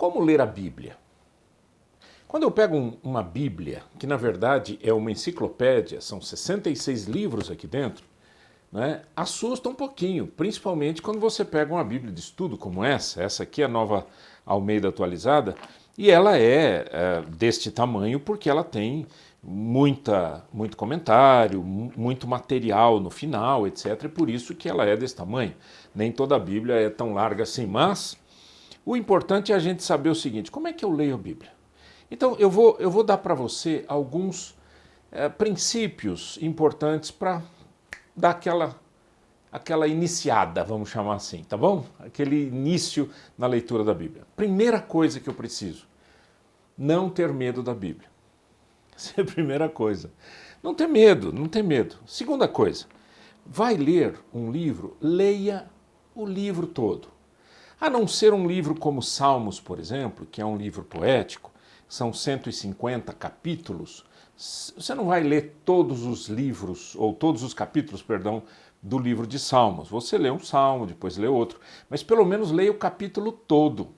Como ler a Bíblia? Quando eu pego uma Bíblia, que na verdade é uma enciclopédia, são 66 livros aqui dentro, né, assusta um pouquinho, principalmente quando você pega uma Bíblia de estudo como essa aqui é a Nova Almeida atualizada, e ela é deste tamanho porque ela tem muito comentário, muito material no final, etc. E por isso que ela é desse tamanho. Nem toda a Bíblia é tão larga assim, mas o importante é a gente saber o seguinte: como é que eu leio a Bíblia? Então eu vou dar para você alguns princípios importantes para dar aquela iniciada, vamos chamar assim, tá bom? Aquele início na leitura da Bíblia. Primeira coisa que eu preciso: não ter medo da Bíblia. Essa é a primeira coisa. Não ter medo, não ter medo. Segunda coisa: vai ler um livro, leia o livro todo. A não ser um livro como Salmos, por exemplo, que é um livro poético, são 150 capítulos, você não vai ler todos os livros, ou todos os capítulos, perdão, do livro de Salmos. Você lê um salmo, depois lê outro, mas pelo menos leia o capítulo todo.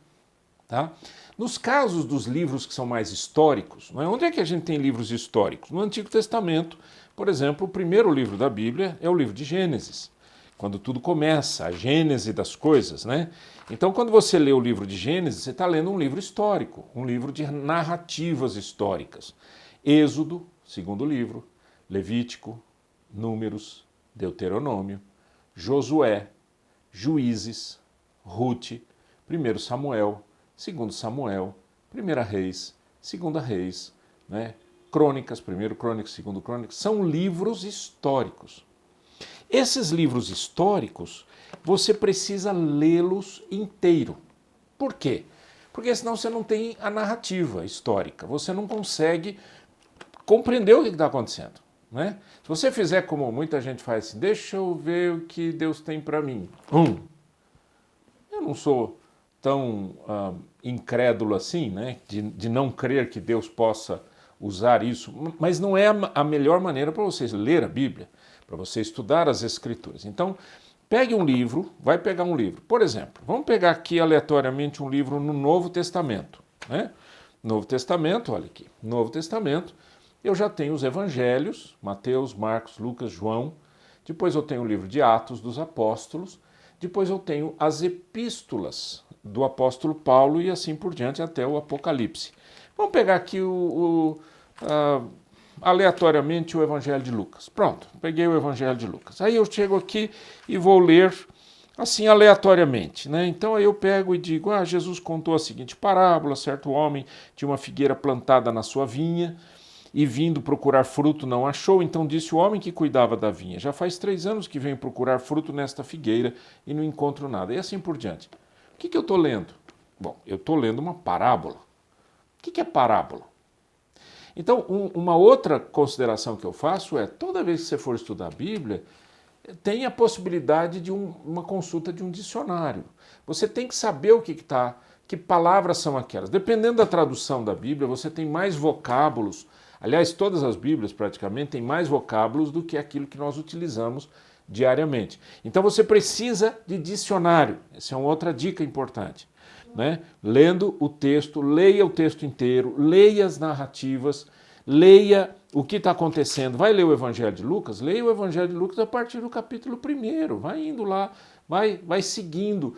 Tá? Nos casos dos livros que são mais históricos, não é? Onde é que a gente tem livros históricos? No Antigo Testamento, por exemplo, o primeiro livro da Bíblia é o livro de Gênesis, quando tudo começa, a gênese das coisas, né? Então, quando você lê o livro de Gênesis, você está lendo um livro histórico, um livro de narrativas históricas. Êxodo, segundo livro, Levítico, Números, Deuteronômio, Josué, Juízes, Rute, 1 Samuel, 2 Samuel, 1 Reis, 2 Reis, né? Crônicas, 1 Crônicas, 2 Crônicas, são livros históricos. Esses livros históricos, você precisa lê-los inteiro. Por quê? Porque senão você não tem a narrativa histórica, você não consegue compreender o que está acontecendo. Né? Se você fizer como muita gente faz assim: deixa eu ver o que Deus tem para mim. Eu não sou tão incrédulo assim, né? de não crer que Deus possa usar isso, mas não é a melhor maneira para você ler a Bíblia, para você estudar as Escrituras. Então, pegue um livro, vai pegar um livro. Por exemplo, vamos pegar aqui aleatoriamente um livro no Novo Testamento. Né? Novo Testamento, olha aqui, Novo Testamento, eu já tenho os Evangelhos, Mateus, Marcos, Lucas, João, depois eu tenho o livro de Atos dos Apóstolos, depois eu tenho as epístolas do apóstolo Paulo e assim por diante até o Apocalipse. Vamos pegar aqui aleatoriamente o Evangelho de Lucas. Pronto, peguei o Evangelho de Lucas. Aí eu chego aqui e vou ler assim aleatoriamente, né? Então aí eu pego e digo: Jesus contou a seguinte parábola: certo homem tinha uma figueira plantada na sua vinha e vindo procurar fruto não achou, então disse o homem que cuidava da vinha: já faz 3 anos que venho procurar fruto nesta figueira e não encontro nada. E assim por diante. O que eu estou lendo? Bom, eu estou lendo uma parábola. O que é parábola? Então, uma outra consideração que eu faço é: toda vez que você for estudar a Bíblia, tem a possibilidade de uma consulta de um dicionário. Você tem que saber que palavras são aquelas. Dependendo da tradução da Bíblia, você tem mais vocábulos. Aliás, todas as Bíblias praticamente têm mais vocábulos do que aquilo que nós utilizamos diariamente. Então você precisa de dicionário. Essa é uma outra dica importante. Né? Lendo o texto, leia o texto inteiro, leia as narrativas, leia o que está acontecendo. Vai ler o Evangelho de Lucas? Leia o Evangelho de Lucas a partir do capítulo 1. Vai indo lá, vai seguindo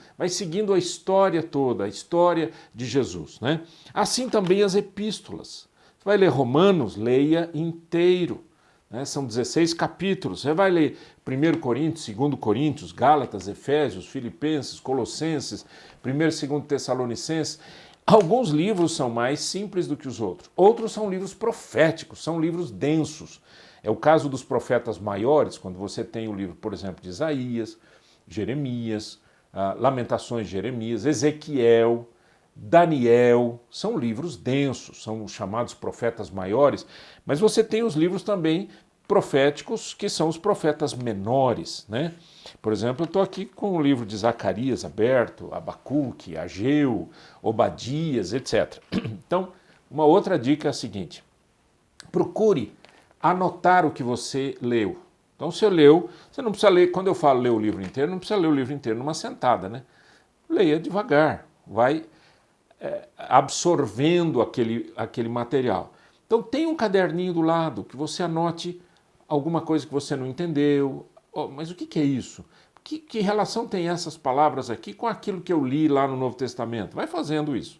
a história toda, a história de Jesus. Né? Assim também as epístolas. Você vai ler Romanos? Leia inteiro. Né? São 16 capítulos. Você vai ler 1 Coríntios, 2 Coríntios, Gálatas, Efésios, Filipenses, Colossenses, 1 e 2 Tessalonicenses. Alguns livros são mais simples do que os outros. Outros são livros proféticos, são livros densos. É o caso dos profetas maiores, quando você tem o livro, por exemplo, de Isaías, Jeremias, Lamentações de Jeremias, Ezequiel, Daniel. São livros densos, são chamados profetas maiores, mas você tem os livros também proféticos, que são os profetas menores, né? Por exemplo, eu estou aqui com o livro de Zacarias aberto, Abacuque, Ageu, Obadias, etc. Então, uma outra dica é a seguinte: procure anotar o que você leu. Então, você leu, você não precisa ler, quando eu falo ler o livro inteiro, não precisa ler o livro inteiro numa sentada, né? Leia devagar, vai absorvendo aquele material. Então tem um caderninho do lado que você anote alguma coisa que você não entendeu. Oh, mas o que é isso? Que relação tem essas palavras aqui com aquilo que eu li lá no Novo Testamento? Vai fazendo isso.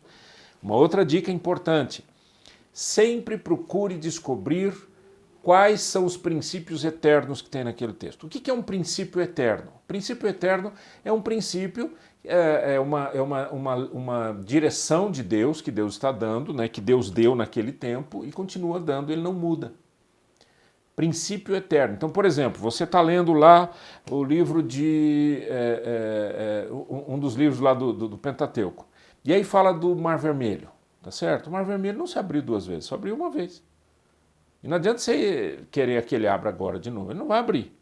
Uma outra dica importante: sempre procure descobrir quais são os princípios eternos que tem naquele texto. O que é um princípio eterno? Princípio eterno é um princípio, uma direção de Deus que Deus está dando, né, que Deus deu naquele tempo e continua dando, ele não muda. Princípio eterno. Então, por exemplo, você está lendo lá o livro de... um dos livros lá do Pentateuco. E aí fala do Mar Vermelho, tá certo? O Mar Vermelho não se abriu duas vezes, só abriu uma vez. E não adianta você querer que ele abra agora de novo, ele não vai abrir.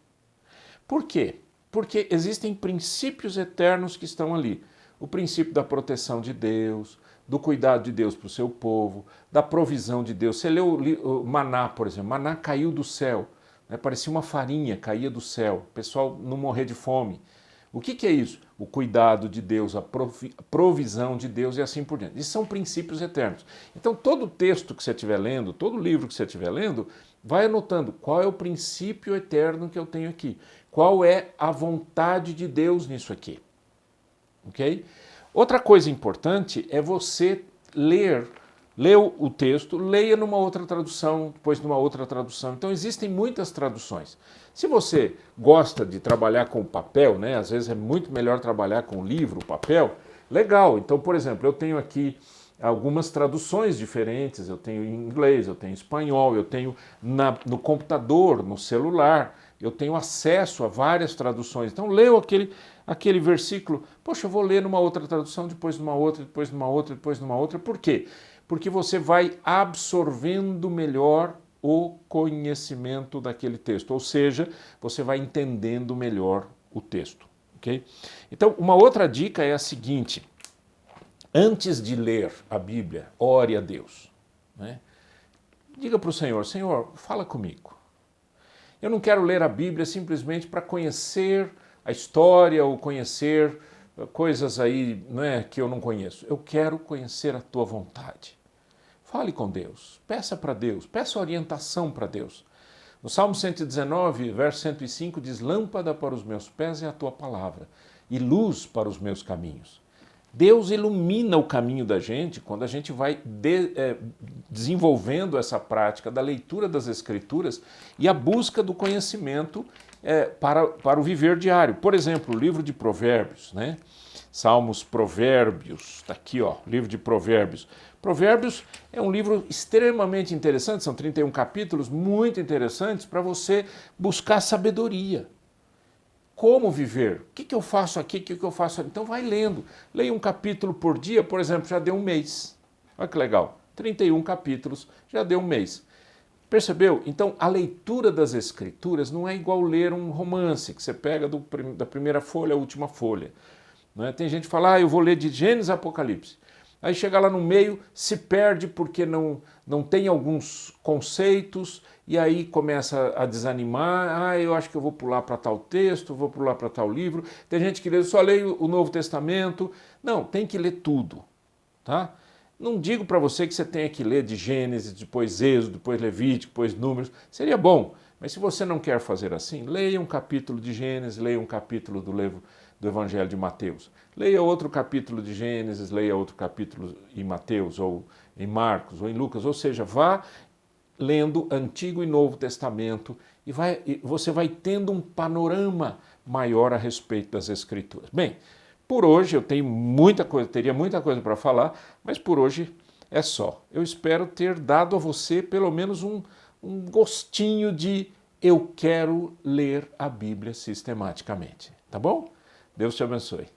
Por quê? Porque existem princípios eternos que estão ali. O princípio da proteção de Deus, do cuidado de Deus para o seu povo, da provisão de Deus. Você leu o Maná, por exemplo. Maná caiu do céu, né? Parecia uma farinha, caía do céu. O pessoal não morrer de fome. O que é isso? O cuidado de Deus, a provisão de Deus e assim por diante. Isso são princípios eternos. Então, todo texto que você estiver lendo, todo livro que você estiver lendo, vai anotando qual é o princípio eterno que eu tenho aqui. Qual é a vontade de Deus nisso aqui. Ok? Outra coisa importante é você ler o texto, leia numa outra tradução, depois numa outra tradução. Então existem muitas traduções. Se você gosta de trabalhar com papel, né, às vezes é muito melhor trabalhar com livro, papel, legal. Então, por exemplo, eu tenho aqui algumas traduções diferentes, eu tenho em inglês, eu tenho em espanhol, eu tenho no computador, no celular, eu tenho acesso a várias traduções. Então, leio aquele versículo, poxa, eu vou ler numa outra tradução, depois numa outra, depois numa outra, depois numa outra. Por quê? Porque você vai absorvendo melhor o conhecimento daquele texto, ou seja, você vai entendendo melhor o texto. Okay? Então, uma outra dica é a seguinte: antes de ler a Bíblia, ore a Deus. Né? Diga para o Senhor: Senhor, fala comigo. Eu não quero ler a Bíblia simplesmente para conhecer a história ou conhecer coisas aí, né, que eu não conheço. Eu quero conhecer a tua vontade. Fale com Deus, peça para Deus, peça orientação para Deus. No Salmo 119, verso 105, diz: lâmpada para os meus pés é a tua palavra e luz para os meus caminhos. Deus ilumina o caminho da gente quando a gente vai desenvolvendo essa prática da leitura das Escrituras e a busca do conhecimento para o viver diário. Por exemplo, o livro de Provérbios, né? Salmos, Provérbios, está aqui, ó, livro de Provérbios. Provérbios é um livro extremamente interessante, são 31 capítulos muito interessantes para você buscar sabedoria. Como viver? O que eu faço aqui? O que eu faço ali? Então vai lendo. Leia um capítulo por dia, por exemplo, já deu um mês. Olha que legal. 31 capítulos, já deu um mês. Percebeu? Então a leitura das Escrituras não é igual ler um romance, que você pega da primeira folha à última folha. Né? Tem gente que fala: eu vou ler de Gênesis a Apocalipse. Aí chega lá no meio, se perde porque não tem alguns conceitos e aí começa a desanimar. Eu acho que eu vou pular para tal texto, vou pular para tal livro. Tem gente que só lê o Novo Testamento. Não, tem que ler tudo. Tá? Não digo para você que você tenha que ler de Gênesis, depois Êxodo, depois Levítico, depois Números. Seria bom, mas se você não quer fazer assim, leia um capítulo de Gênesis, leia um capítulo do Evangelho de Mateus. Leia outro capítulo de Gênesis, leia outro capítulo em Mateus, ou em Marcos, ou em Lucas. Ou seja, vá lendo Antigo e Novo Testamento e você vai tendo um panorama maior a respeito das Escrituras. Bem, por hoje eu tenho teria muita coisa para falar, mas por hoje é só. Eu espero ter dado a você pelo menos um gostinho de eu quero ler a Bíblia sistematicamente. Tá bom? Deus te abençoe.